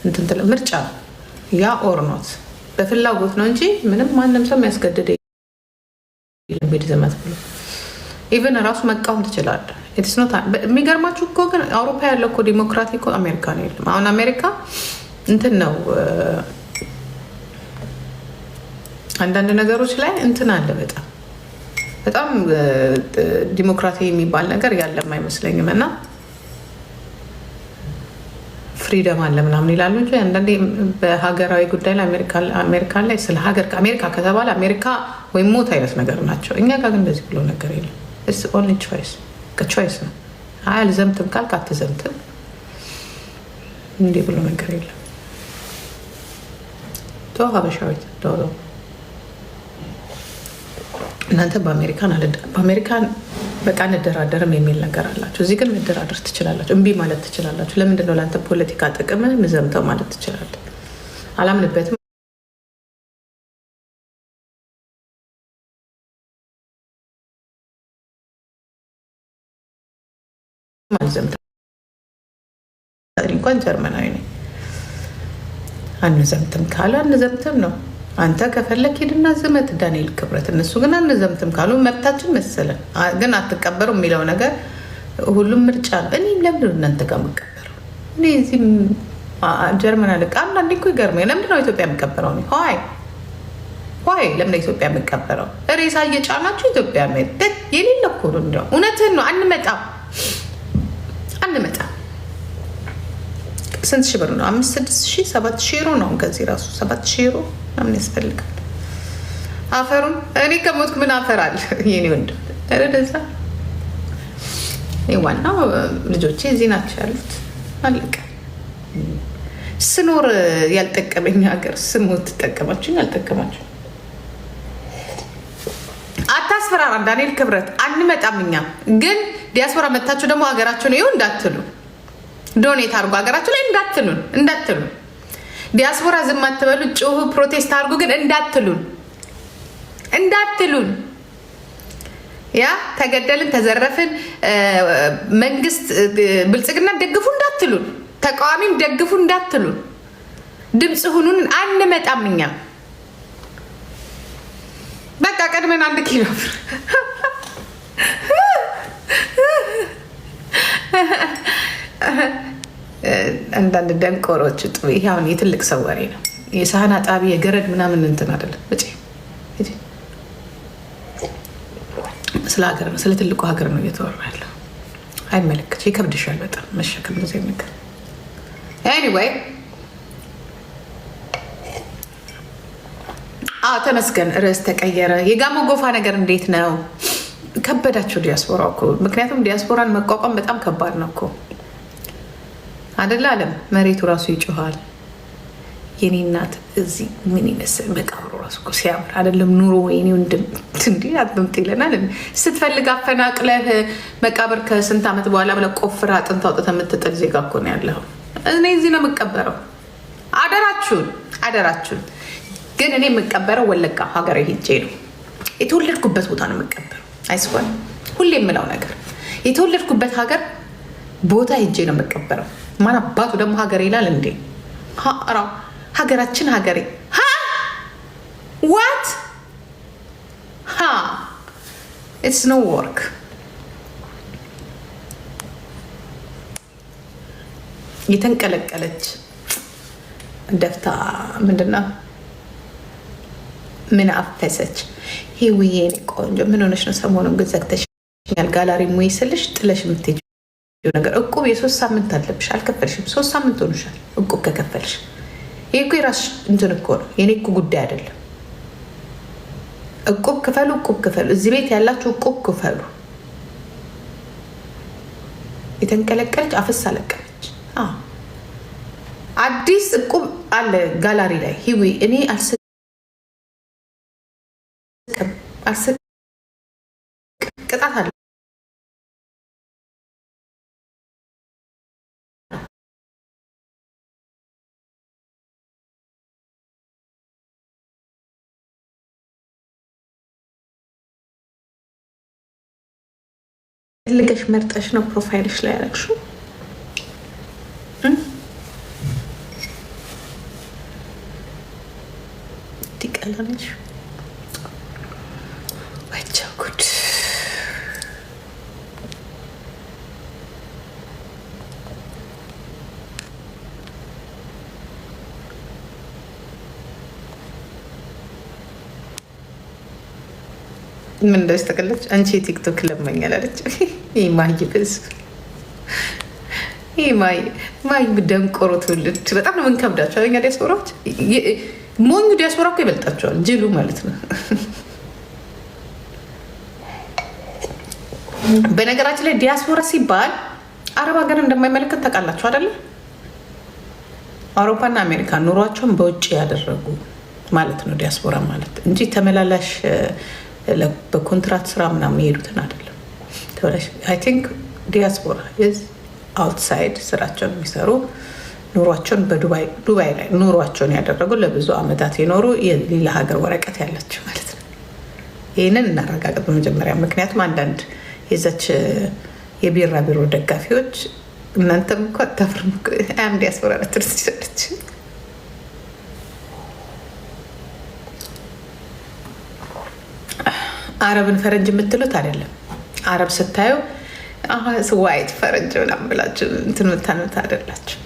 እንትን ምርጫ ያ ኦርኖት በፍላጎት ነው እንጂ ምንም ማንም ሰው የሚያስገድድ ቤት ዘመት ብሎ ኢቨን ራሱ መቃወም ትችላለህ። የሚገርማችሁ እኮ ግን አውሮፓ ያለው እኮ ዲሞክራቲ እኮ አሜሪካ ነው የለም። አሁን አሜሪካ እንትን ነው አንዳንድ ነገሮች ላይ እንትን አለ በጣም ዲሞክራቲ የሚባል ነገር ያለም አይመስለኝም። እና ፍሪደም አለ ምናምን ይላሉ እንጂ አንዳንዴ በሀገራዊ ጉዳይ ላይ አሜሪካ ላይ ስለ ሀገር አሜሪካ ከተባለ አሜሪካ ወይም ሞት አይነት ነገር ናቸው። እኛ ጋር ግን እንደዚህ ብሎ ነገር የለም። ኢትስ ኦንሊ ቾይስ ነው። አልዘምትም ካልክ አትዘምትም። እንዲህ ብሎ ነገር የለም። ቶ ሀበሻዊት ዶሮ እናንተ በአሜሪካን በቃ እንደራደርም የሚል ነገር አላችሁ። እዚህ ግን መደራደር ትችላላችሁ፣ እምቢ ማለት ትችላላችሁ። ለምንድን ነው ለአንተ ፖለቲካ ጥቅም ምዘምተው ማለት ትችላለህ። አላምንበትም እንኳን ጀርመናዊ ነኝ። አንዘምትም ካሉ አንዘምትም ነው። አንተ ከፈለክ ሄድና ዝመት ዳንኤል ክብረት። እነሱ ግን አንዘምትም ካሉ መብታችን መሰለን። ግን አትቀበሩ የሚለው ነገር ሁሉም ምርጫ ነው። እኔም ለምንድነው እናንተ ጋር የምቀበረው? እኔ እዚህ ጀርመን አለ አንዳንዴ እኮ ይገርመኝ። ለምንድነው ኢትዮጵያ የምቀበረው? ይ ለምን ኢትዮጵያ የምቀበረው? ሬሳ እየጫናችሁ ኢትዮጵያ የሌለ እኮ ነው። እንደው እውነትህን ነው። አንመጣም ስንት ሺህ ብር ነው? 5,000 7,000 ዩሮ ነው። ከዚህ ራሱ 7,000 ዩሮ ምን ያስፈልጋል? አፈሩን እኔ ከሞትኩ ምን አፈር አለ? የኔ ወንድም ረደዛ ዋናው ልጆቼ እዚህ ናቸው ያሉት። አለቀ። ስኖር ያልጠቀመኝ ሀገር ስሞት ትጠቀማችሁ ያልጠቀማችሁ አታስፈራራ። ዳንኤል ክብረት አንመጣም። እኛ ግን ዲያስፖራ መታችሁ ደግሞ ሀገራችሁን ይኸው እንዳትሉ፣ ዶኔት አድርጎ ሀገራችሁ ላይ እንዳትሉን። ዲያስፖራ ዝም አትበሉ፣ ጩሁ፣ ፕሮቴስት አድርጉ፣ ግን እንዳትሉን። ያ ተገደልን፣ ተዘረፍን፣ መንግስት ብልጽግና ደግፉ እንዳትሉን፣ ተቃዋሚን ደግፉ እንዳትሉን፣ ድምፅ ሁኑን። አንመጣም እኛ በቃ ቀድመን 1 ኪሎ አንዳንድ ደንቆሮች ጥሩ። ይሄ አሁን የትልቅ ሰው ወሬ ነው። የሳህን አጣቢ የገረድ ምናምን እንትን አይደለም። ስለ ሀገር ነው፣ ስለ ትልቁ ሀገር ነው እየተወራ ያለው። አይመለከት፣ ይከብድሻል በጣም መሸከም ነው ነገር። ኤኒዌይ ተመስገን ርዕስ ተቀየረ። የጋሞ ጎፋ ነገር እንዴት ነው? ከበዳቸው ዲያስፖራ እኮ። ምክንያቱም ዲያስፖራን መቋቋም በጣም ከባድ ነው እኮ አደለ? አለም መሬቱ ራሱ ይጮሃል። የኔ እናት እዚህ ምን ይመስል መቃብሩ ራሱ እኮ ሲያምር አይደለም? ኑሮ ወይኔ ወንድም እንዲህ አጥንት ይለናል። ስትፈልግ አፈናቅለህ መቃብር ከስንት ዓመት በኋላ ብለህ ቆፍረህ አጥንት አውጥተህ የምትጥል ዜጋ እኮ ነው ያለው። እኔ እዚህ ነው የምቀበረው። አደራችሁን። ግን እኔ የምቀበረው ወለጋ ሀገር ሄጄ ነው። የተወለድኩበት ቦታ ነው የምቀበረው። አይስኳል ሁሌ የምለው ነገር የተወለድኩበት ሀገር ቦታ ሄጄ ነው የምቀበረው። ማን አባቱ ደግሞ ሀገር ይላል እንዴ? ሀገራችን ሀገሬ ዋት ኢትስ ኖ ወርክ። የተንቀለቀለች ደፍታ ምንድነው ምን አፈሰች? ሂውዬ እኔ ቆንጆ ምን ሆነሽ ነው? ሰሞኑን ግን ዘግተሽኛል። ጋላሪ ሙይ ስልሽ ጥለሽ የምትሄጂው ነገር እቁብ የ3 ሳምንት አለብሽ። አልከፈልሽም። 3 ሳምንት ሆኖሻል እቁብ ከከፈልሽ። ይህ እኮ የራስሽ እንትን እኮ ነው፣ የኔ እኮ ጉዳይ አይደለም። እቁብ ክፈሉ። እዚህ ቤት ያላችሁ እቁብ ክፈሉ። የተንቀለቀለች አፍስ አለቀለች። አዲስ እቁብ አለ ጋላሪ ላይ። ሂዊ እኔ አልስቅም። ቅጣት አለ። ልገሽ መርጠሽ ነው ፕሮፋይልሽ ላይ ያደረግሽው። ያለነች ወቻ ጉድ። ምን እንዳስተቀለች አንቺ የቲክቶክ ለማኛል አለች። ይህ ማይብስ ይህ ማይ ደንቆሮ ትውልድ በጣም ነው የምንከብዳቸው። እኛ ዲያስፖራዎች ሞኙ ዲያስፖራ እኮ ይበልጣቸዋል። ጅሉ ማለት ነው። በነገራችን ላይ ዲያስፖራ ሲባል አረብ ሀገር እንደማይመለከት ታውቃላችሁ አይደለ? አውሮፓና አሜሪካ ኑሯቸውን በውጭ ያደረጉ ማለት ነው ዲያስፖራ ማለት እንጂ ተመላላሽ በኮንትራት ስራ ምናምን የሄዱትን አይደለም። አይ ቲንክ ዲያስፖራ አውትሳይድ ስራቸውን የሚሰሩ ኑሯቸውን በዱባይ ላይ ኑሯቸውን ያደረጉ ለብዙ አመታት የኖሩ የሌላ ሀገር ወረቀት ያላቸው ማለት ነው። ይህንን እናረጋግጥ በመጀመሪያ። ምክንያቱም አንዳንድ የዛች የቢራቢሮ ደጋፊዎች እናንተም እኮ አታፍርም አም ዲያስፖራ ትርስ ይሰለች አረብን ፈረንጅ የምትሉት አይደለም። አረብ ስታዩ ዋይት ፈረንጅ ምናምን ብላችሁ እንትን ምታኑት አይደላችሁ።